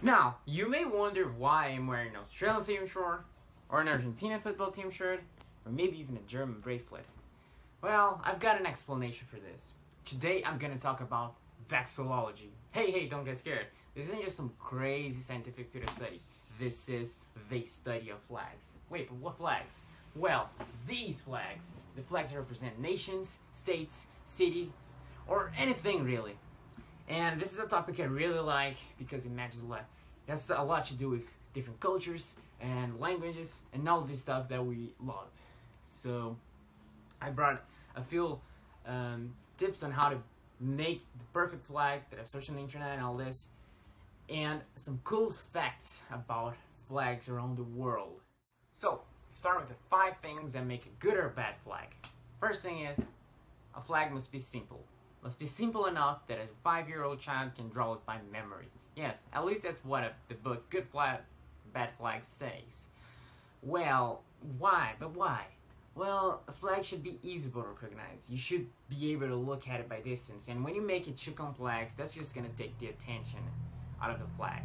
Now, you may wonder why I'm wearing an Australian theme shirt, or an Argentina football team shirt, or maybe even a German bracelet. Well, I've got an explanation for this. Today I'm gonna talk about vexillology. Hey, don't get scared. This isn't just some crazy scientific field of study. This is the study of flags. Wait, but what flags? Well, these flags. The flags that represent nations, states, cities, or anything really. And this is a topic I really like because it matches a lot. It has a lot to do with different cultures and languages and all this stuff that we love. So I brought a few tips on how to make the perfect flag that I've searched on the internet and all this, and some cool facts about flags around the world. So, start with the 5 things that make a good or bad flag. First thing is, a flag must be simple. Must be simple enough that a 5-year-old child can draw it by memory. Yes, at least that's what the book Good Flag, Bad Flag says. Well, why? But why? Well, a flag should be easy to recognize. You should be able to look at it by distance, and when you make it too complex, that's just gonna take the attention out of the flag.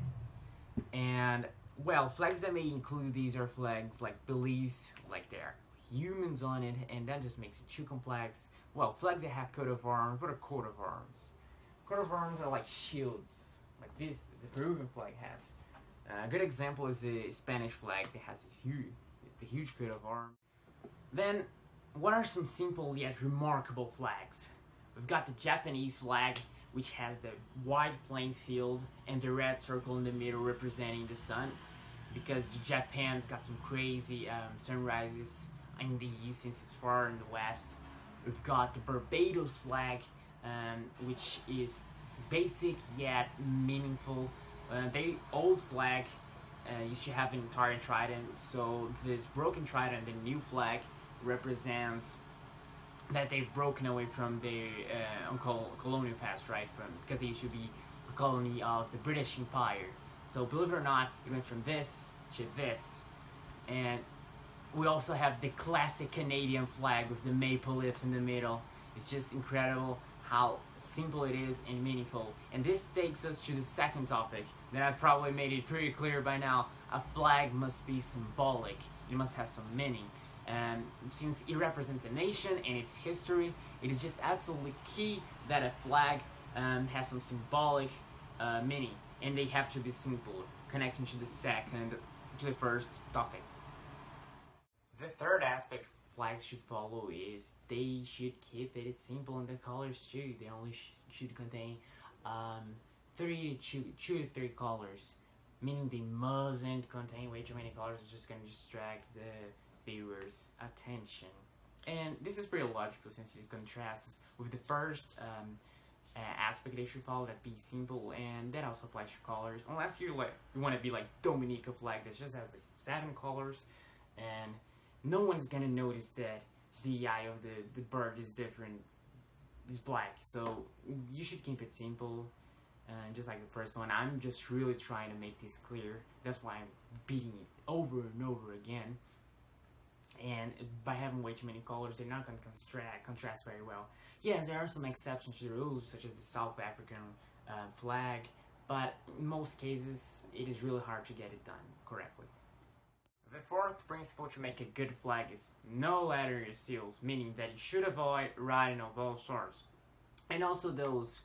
And well, flags that may include these are flags like Belize, like there are humans on it, and that just makes it too complex. Well, flags that have coat of arms. What are coat of arms? Coat of arms are like shields, like this, the Peruvian flag has. A good example is the Spanish flag that has a huge coat of arms. Then, what are some simple yet remarkable flags? We've got the Japanese flag, which has the wide playing field and the red circle in the middle representing the sun, because Japan's got some crazy sunrises in the east since it's far in the west. We've got the Barbados flag, which is basic yet meaningful. The old flag used to have an entire trident, so this broken trident, the new flag, represents that they've broken away from the colonial past, right? Because they used to be a colony of the British Empire. So believe it or not, it went from this to this. And we also have the classic Canadian flag with the maple leaf in the middle. It's just incredible how simple it is and meaningful. And this takes us to the second topic that I've probably made it pretty clear by now. A flag must be symbolic. It must have some meaning. And since it represents a nation and its history, it is just absolutely key that a flag has some symbolic meaning, and they have to be simple, connecting to the first topic. The third aspect flags should follow is they should keep it simple in the colors too. They only should contain 2 to 3 colors, meaning they mustn't contain way too many colors. It's just going to distract the viewers' attention. And this is pretty logical since it contrasts with the first aspect they should follow, that be simple, and that also applies to colors, unless you want to be like Dominica flag that just has like 7 colors, and no one's gonna notice that the eye of the bird is different, is black. So you should keep it simple, just like the first one. I'm just really trying to make this clear. That's why I'm beating it over and over again. And by having way too many colors, they're not going to contrast very well. Yes, there are some exceptions to the rules, such as the South African flag, but in most cases, it is really hard to get it done correctly. The fourth principle to make a good flag is no letter seals, meaning that you should avoid writing of all sorts. And also those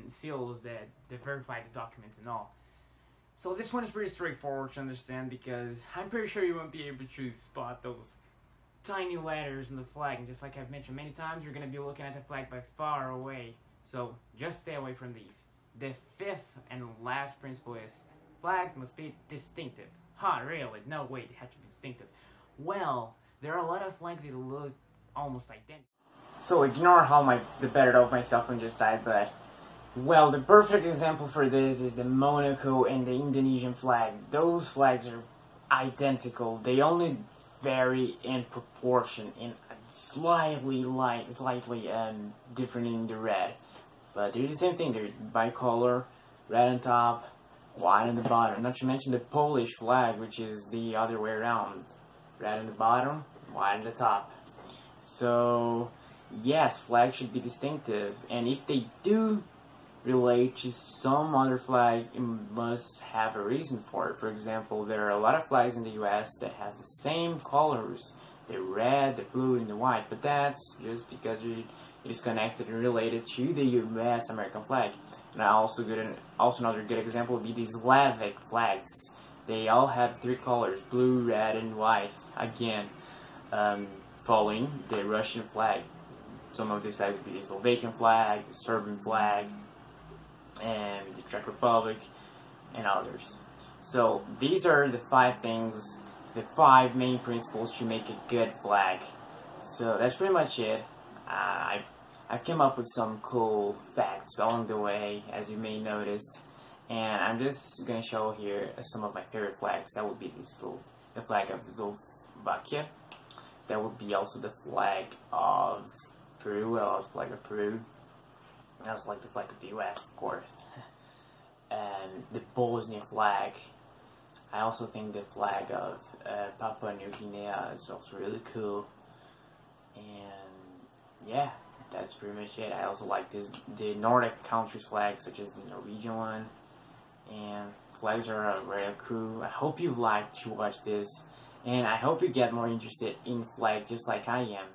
seals that verify the documents and all. So this one is pretty straightforward to understand because I'm pretty sure you won't be able to spot those tiny letters in the flag. And just like I've mentioned many times, you're going to be looking at the flag by far away. So just stay away from these. The fifth and last principle is flag must be distinctive. Huh, really? No, wait, it had to be distinctive. Well, there are a lot of flags that look almost identical. So ignore how the better of myself and just died, but well, the perfect example for this is the Monaco and the Indonesian flag. Those flags are identical. They only vary in proportion and slightly different in the red. But they're the same thing. They're bicolor, red on top, white on the bottom. Not to mention the Polish flag, which is the other way around. Red on the bottom, white on the top. So yes, flags should be distinctive. And if they do relate to some other flag, it must have a reason for it. For example, there are a lot of flags in the US that has the same colors, the red, the blue, and the white, but that's just because it is connected and related to the US American flag. And also another good example would be these Slavic flags. They all have three colors, blue, red, and white. Again, following the Russian flag. Some of these flags would be the Slovakian flag, the Serbian flag, and the Czech Republic, and others. So these are the 5 things, the 5 main principles to make a good flag. So that's pretty much it. I came up with some cool facts along the way, as you may noticed, and I'm just gonna show here some of my favorite flags. That would be the flag of Slovakia. That would be also the flag of Peru. I love the flag of Peru. I also like the flag of the US, of course. And the Bosnian flag. I also think the flag of Papua New Guinea is also really cool. And yeah, that's pretty much it. I also like the Nordic countries' flags, such as the Norwegian one. And flags are really cool. I hope you like to watch this. And I hope you get more interested in flags just like I am.